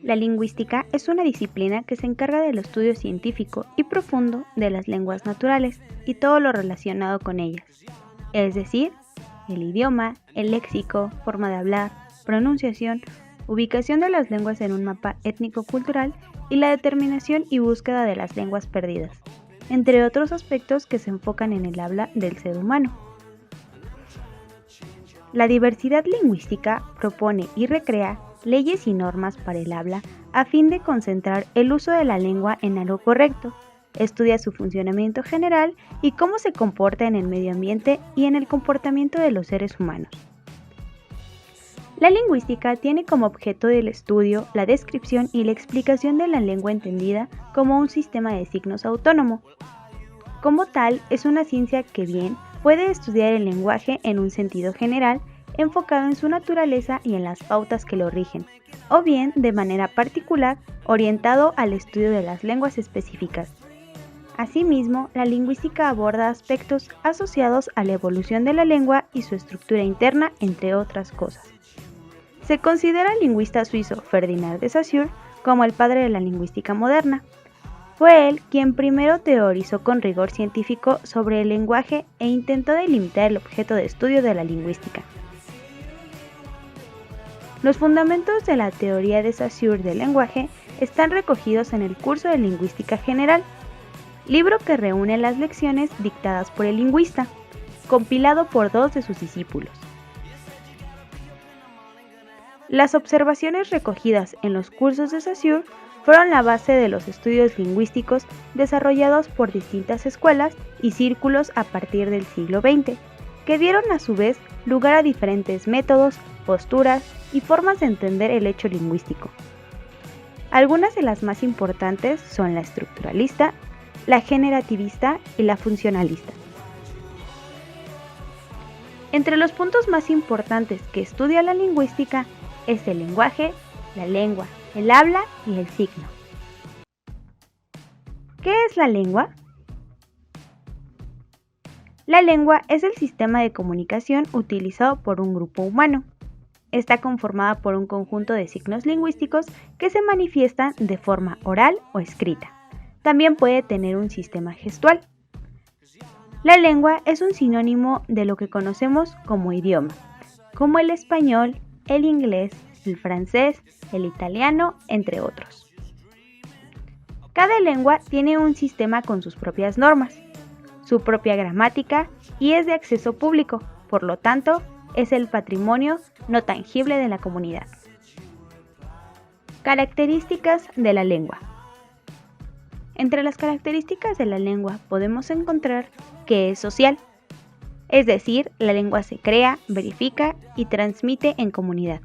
La lingüística es una disciplina que se encarga del estudio científico y profundo de las lenguas naturales y todo lo relacionado con ellas, es decir, el idioma, el léxico, forma de hablar, pronunciación, ubicación de las lenguas en un mapa étnico-cultural y la determinación y búsqueda de las lenguas perdidas, entre otros aspectos que se enfocan en el habla del ser humano. La diversidad lingüística propone y recrea leyes y normas para el habla a fin de concentrar el uso de la lengua en algo correcto. Estudia su funcionamiento general y cómo se comporta en el medio ambiente y en el comportamiento de los seres humanos. La lingüística tiene como objeto del estudio la descripción y la explicación de la lengua entendida como un sistema de signos autónomo. Como tal, es una ciencia que bien puede estudiar el lenguaje en un sentido general, enfocado en su naturaleza y en las pautas que lo rigen, o bien de manera particular, orientado al estudio de las lenguas específicas. Asimismo, la lingüística aborda aspectos asociados a la evolución de la lengua y su estructura interna, entre otras cosas. Se considera al lingüista suizo Ferdinand de Saussure como el padre de la lingüística moderna. Fue él quien primero teorizó con rigor científico sobre el lenguaje e intentó delimitar el objeto de estudio de la lingüística. Los fundamentos de la teoría de Saussure del lenguaje están recogidos en el curso de Lingüística General, libro que reúne las lecciones dictadas por el lingüista, compilado por 2 de sus discípulos. Las observaciones recogidas en los cursos de Saussure fueron la base de los estudios lingüísticos desarrollados por distintas escuelas y círculos a partir del siglo XX, que dieron a su vez lugar a diferentes métodos, posturas y formas de entender el hecho lingüístico. Algunas de las más importantes son la estructuralista, la generativista y la funcionalista. Entre los puntos más importantes que estudia la lingüística es el lenguaje, la lengua, el habla y el signo. ¿Qué es la lengua? La lengua es el sistema de comunicación utilizado por un grupo humano. Está conformada por un conjunto de signos lingüísticos que se manifiestan de forma oral o escrita. También puede tener un sistema gestual. La lengua es un sinónimo de lo que conocemos como idioma, como el español, el inglés, el francés, el italiano, entre otros. Cada lengua tiene un sistema con sus propias normas, su propia gramática y es de acceso público, por lo tanto, es el patrimonio no tangible de la comunidad. Características de la lengua. Entre las características de la lengua podemos encontrar que es social, es decir, la lengua se crea, verifica y transmite en comunidad.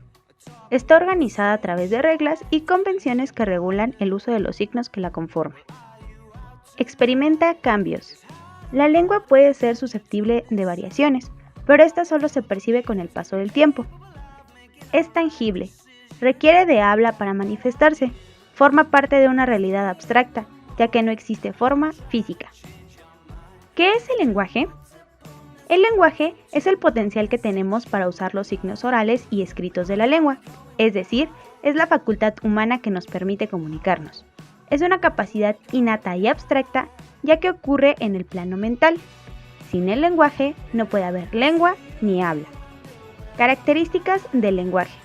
Está organizada a través de reglas y convenciones que regulan el uso de los signos que la conforman. Experimenta cambios. La lengua puede ser susceptible de variaciones, pero esta solo se percibe con el paso del tiempo. Es tangible, requiere de habla para manifestarse, forma parte de una realidad abstracta, ya que no existe forma física. ¿Qué es el lenguaje? El lenguaje es el potencial que tenemos para usar los signos orales y escritos de la lengua, es decir, es la facultad humana que nos permite comunicarnos. Es una capacidad innata y abstracta, ya que ocurre en el plano mental. Sin el lenguaje no puede haber lengua ni habla. Características del lenguaje.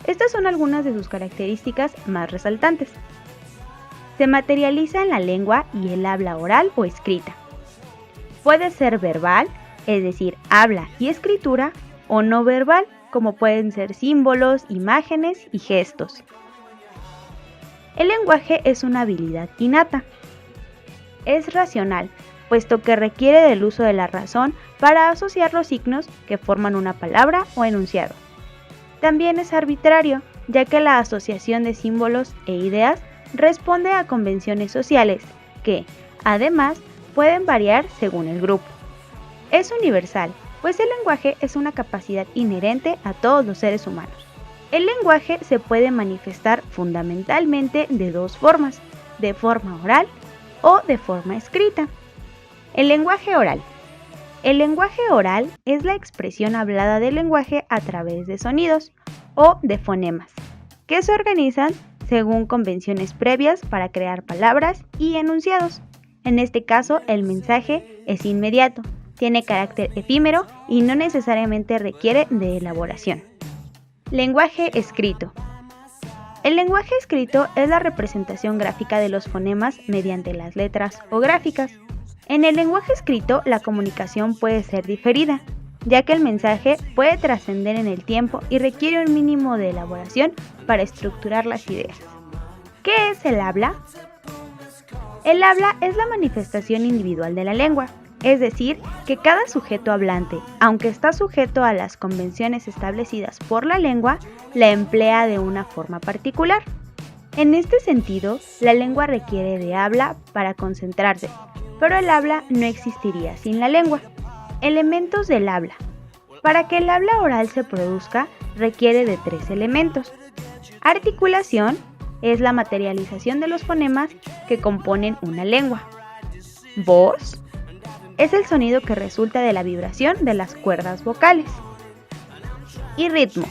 Estas son algunas de sus características más resaltantes. Se materializa en la lengua y el habla oral o escrita. Puede ser verbal, es decir, habla y escritura, o no verbal, como pueden ser símbolos, imágenes y gestos. El lenguaje es una habilidad innata. Es racional, puesto que requiere del uso de la razón para asociar los signos que forman una palabra o enunciado. También es arbitrario, ya que la asociación de símbolos e ideas responde a convenciones sociales que, además, pueden variar según el grupo. Es universal, pues el lenguaje es una capacidad inherente a todos los seres humanos. El lenguaje se puede manifestar fundamentalmente de 2 formas, de forma oral o de forma escrita. El lenguaje oral. El lenguaje oral es la expresión hablada del lenguaje a través de sonidos o de fonemas, que se organizan según convenciones previas para crear palabras y enunciados. En este caso, el mensaje es inmediato, tiene carácter efímero y no necesariamente requiere de elaboración. Lenguaje escrito. El lenguaje escrito es la representación gráfica de los fonemas mediante las letras o gráficas. En el lenguaje escrito, la comunicación puede ser diferida, ya que el mensaje puede trascender en el tiempo y requiere un mínimo de elaboración para estructurar las ideas. ¿Qué es el habla? El habla es la manifestación individual de la lengua, es decir, que cada sujeto hablante, aunque está sujeto a las convenciones establecidas por la lengua, la emplea de una forma particular. En este sentido, la lengua requiere de habla para concentrarse, pero el habla no existiría sin la lengua. Elementos del habla. Para que el habla oral se produzca, requiere de 3 elementos. Articulación es la materialización de los fonemas que componen una lengua. Voz es el sonido que resulta de la vibración de las cuerdas vocales. Y ritmo,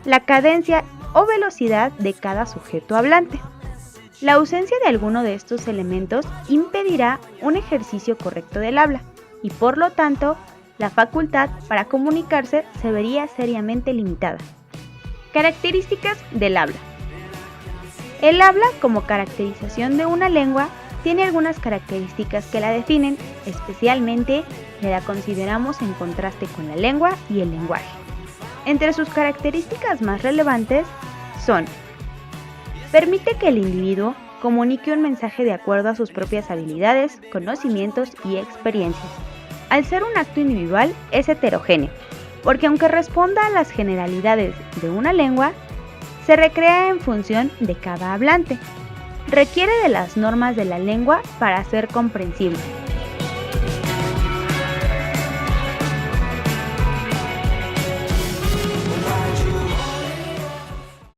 la cadencia o velocidad de cada sujeto hablante. La ausencia de alguno de estos elementos impedirá un ejercicio correcto del habla y por lo tanto la facultad para comunicarse se vería seriamente limitada. Características del habla. El habla como caracterización de una lengua tiene algunas características que la definen, especialmente si la consideramos en contraste con la lengua y el lenguaje. Entre sus características más relevantes son: permite que el individuo comunique un mensaje de acuerdo a sus propias habilidades, conocimientos y experiencias. Al ser un acto individual, es heterogéneo, porque aunque responda a las generalidades de una lengua, se recrea en función de cada hablante. Requiere de las normas de la lengua para ser comprensible.